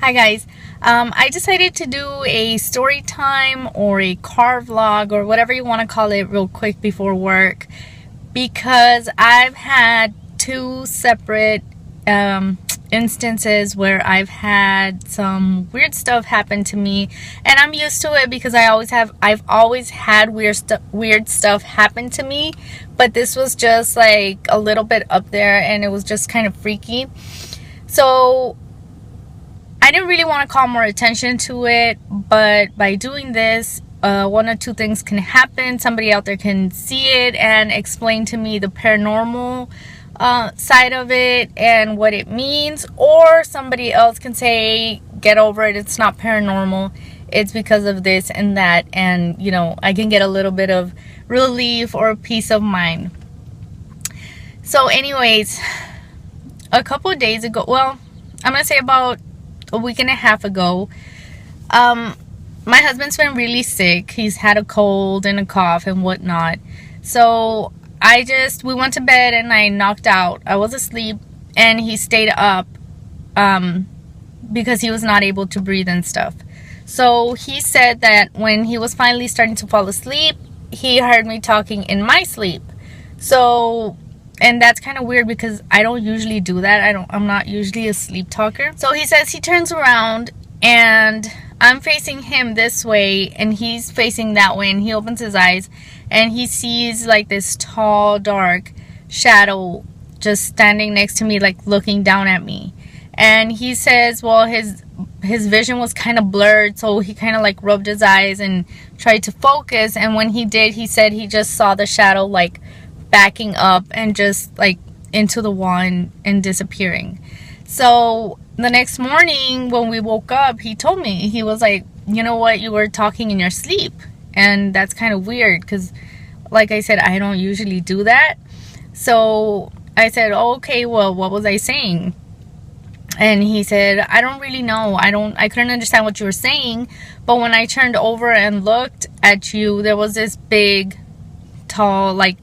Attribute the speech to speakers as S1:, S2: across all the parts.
S1: Hi guys, I decided to do a story time or a car vlog or whatever you want to call it real quick before work, because I've had two separate instances where I've had some weird stuff happen to me, and I'm used to it because I've always had weird stuff happen to me, but this was just like a little bit up there and it was just kind of freaky. So I didn't really want to call more attention to it, but by doing this, one or two things can happen. Somebody out there can see it and explain to me the paranormal side of it and what it means, or somebody else can say, get over it, it's not paranormal, it's because of this and that, and you know, I can get a little bit of relief or peace of mind. So anyways, a couple of days ago, well, I'm gonna say about a week and a half ago, my husband's been really sick. He's had a cold and a cough and whatnot. So we went to bed and I knocked out. I was asleep and he stayed up because he was not able to breathe and stuff. So he said that when he was finally starting to fall asleep, he heard me talking in my sleep. So, and that's kind of weird because I don't usually do that. I'm not usually a sleep talker. So he says he turns around and I'm facing him this way and he's facing that way, and he opens his eyes and he sees like this tall, dark shadow just standing next to me, like looking down at me. And he says, well, his vision was kind of blurred, so he kind of like rubbed his eyes and tried to focus, and when he did, he said he just saw the shadow like backing up and just like into the wall and disappearing. So the next morning when we woke up, he told me, he was like, you know what, you were talking in your sleep, and that's kind of weird because like I said, I don't usually do that. So I said, oh, okay, well, what was I saying? And he said, I don't really know, I couldn't understand what you were saying, but when I turned over and looked at you, there was this big, tall, like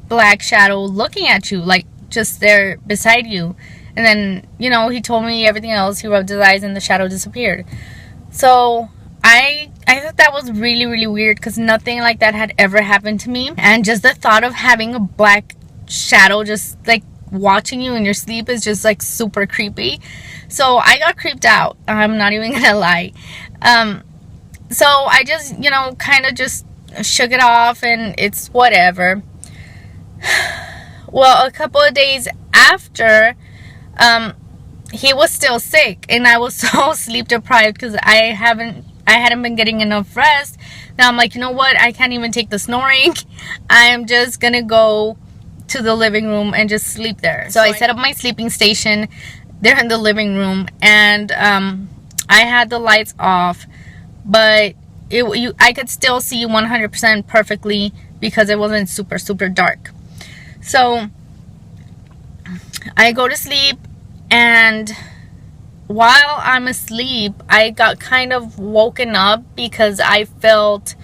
S1: black shadow looking at you, like just there beside you. And then, you know, he told me everything else. He rubbed his eyes and the shadow disappeared. So I thought that was really, really weird because nothing like that had ever happened to me. And just the thought of having a black shadow just like watching you in your sleep is just like super creepy. So I got creeped out. I'm not even gonna lie. So I just, you know, kind of just shook it off and it's whatever. Well, a couple of days after, he was still sick and I was so sleep deprived because I hadn't been getting enough rest. Now I'm like, you know what, I can't even take the snoring. I'm just gonna go to the living room and just sleep there. So I set up my sleeping station there in the living room, and I had the lights off, but I could still see 100% perfectly because it wasn't super, super dark. So I go to sleep, and while I'm asleep, I got kind of woken up because I felt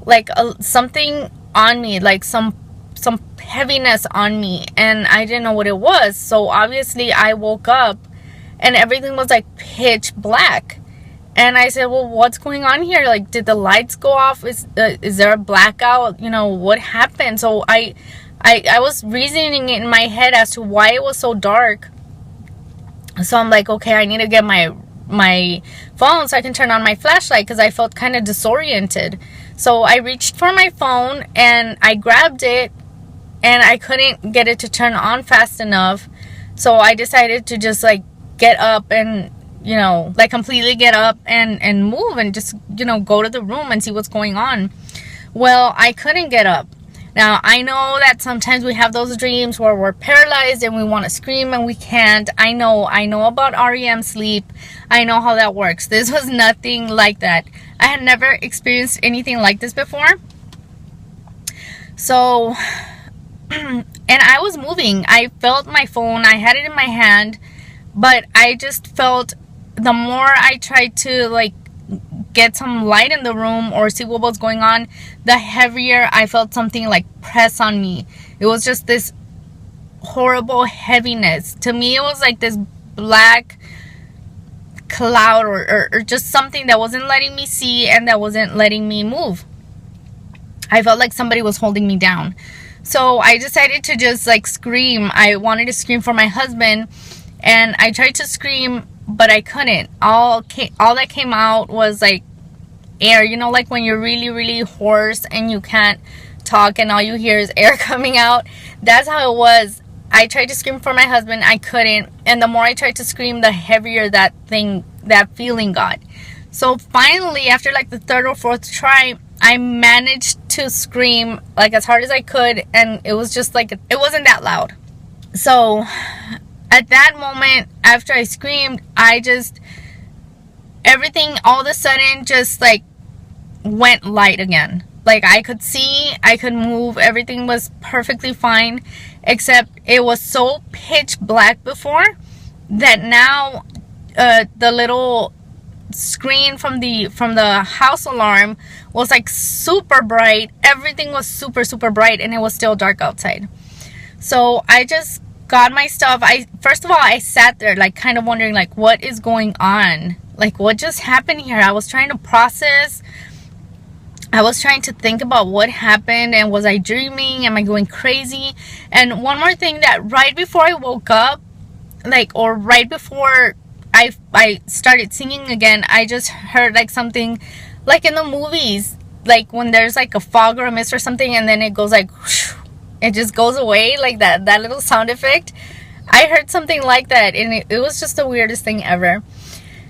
S1: like something on me, like some heaviness on me, and I didn't know what it was. So obviously I woke up and everything was like pitch black, and I said, well, what's going on here? Like, did the lights go off? Is there a blackout? You know, what happened? So I was reasoning in my head as to why it was so dark. So I'm like, okay, I need to get my phone so I can turn on my flashlight because I felt kind of disoriented. So I reached for my phone and I grabbed it and I couldn't get it to turn on fast enough. So I decided to just like get up and, you know, like completely get up and move and just, you know, go to the room and see what's going on. Well, I couldn't get up. Now, I know that sometimes we have those dreams where we're paralyzed and we want to scream and we can't. I know about REM sleep. I know how that works. This was nothing like that. I had never experienced anything like this before. So, and I was moving. I felt my phone. I had it in my hand, but I just felt the more I tried to like get some light in the room or see what was going on, the heavier I felt something like press on me. It was just this horrible heaviness. To me, it was like this black cloud or just something that wasn't letting me see and that wasn't letting me move. I felt like somebody was holding me down. So I decided to just like scream. I wanted to scream for my husband, and I tried to scream, but I couldn't. All that came out was like air, you know, like when you're really, really hoarse and you can't talk and all you hear is air coming out. That's how it was. I tried to scream for my husband, I couldn't, and the more I tried to scream, the heavier that feeling got. So finally, after like the third or fourth try, I managed to scream like as hard as I could, and it was just like, it wasn't that loud. So at that moment, after I screamed, everything all of a sudden just like went light again. Like I could see, I could move, everything was perfectly fine, except it was so pitch black before that now the little screen from the house alarm was like super bright. Everything was super bright, and it was still dark outside. So I just got my stuff. First of all, I sat there like kind of wondering like, what is going on? Like, what just happened here? I was trying to process. I was trying to think about what happened, and was I dreaming? Am I going crazy? And one more thing, that right before I woke up, like, or right before I started singing again, I just heard like something like in the movies, like when there's like a fog or a mist or something, and then it goes like whoosh, it just goes away, like that little sound effect. I heard something like that, and it was just the weirdest thing ever.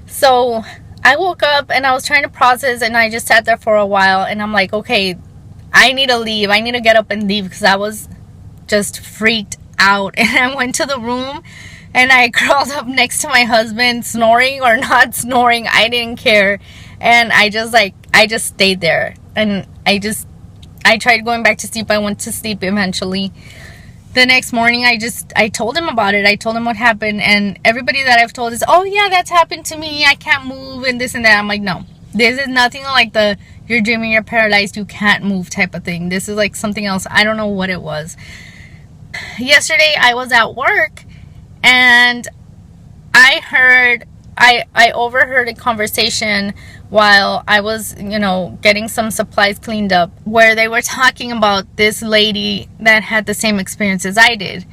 S1: So I woke up and I was trying to process, and I just sat there for a while, and I'm like, okay, I need to leave. I need to get up and leave, because I was just freaked out. And I went to the room and I curled up next to my husband, snoring or not snoring, I didn't care. And I just stayed there, and I tried going back to sleep. I went to sleep eventually. The next morning, I told him about it. I told him what happened, and everybody that I've told is, oh yeah, that's happened to me, I can't move and this and that. I'm like, no, this is nothing like the you're dreaming, you're paralyzed, you can't move type of thing. This is like something else. I don't know what it was. Yesterday I was at work, and I overheard a conversation while I was, you know, getting some supplies cleaned up, where they were talking about this lady that had the same experience as I did.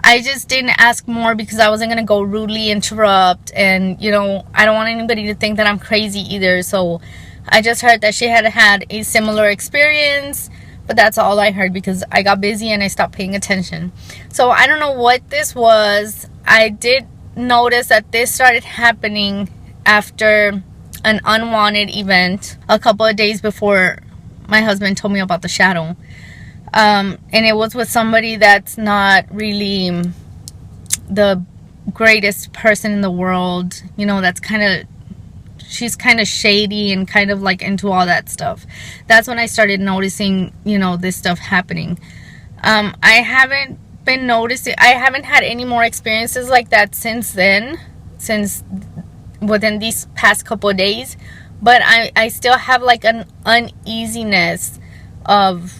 S1: I just didn't ask more because I wasn't going to go rudely interrupt, and, you know, I don't want anybody to think that I'm crazy either. So I just heard that she had a similar experience, but that's all I heard because I got busy and I stopped paying attention. So I don't know what this was. I did notice that this started happening after an unwanted event a couple of days before my husband told me about the shadow. And it was with somebody that's not really the greatest person in the world. You know, she's kind of shady and kind of like into all that stuff. That's when I started noticing, you know, this stuff happening. I haven't had any more experiences like that since within these past couple of days, but I still have like an uneasiness of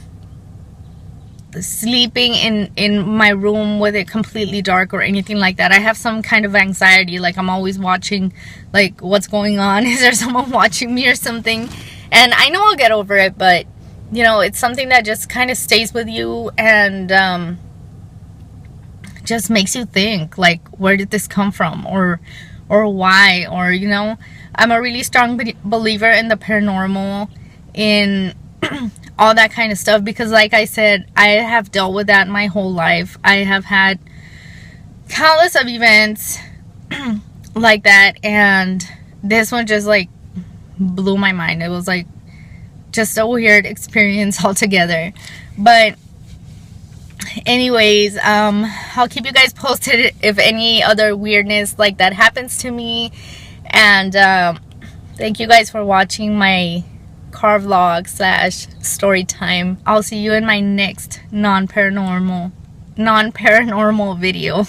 S1: sleeping in my room with it completely dark or anything like that. I have some kind of anxiety, like I'm always watching like what's going on. Is there someone watching me or something? And I know I'll get over it, but you know, it's something that just kind of stays with you, and just makes you think like, where did this come from, or why, or, you know, I'm a really strong believer in the paranormal, in all that kind of stuff, because like I said, I have dealt with that my whole life. I have had countless of events like that, and this one just like blew my mind. It was like just a weird experience altogether. But anyways, I'll keep you guys posted if any other weirdness like that happens to me. And thank you guys for watching my car vlog / story time. I'll see you in my next non-paranormal video.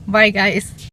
S1: Bye guys.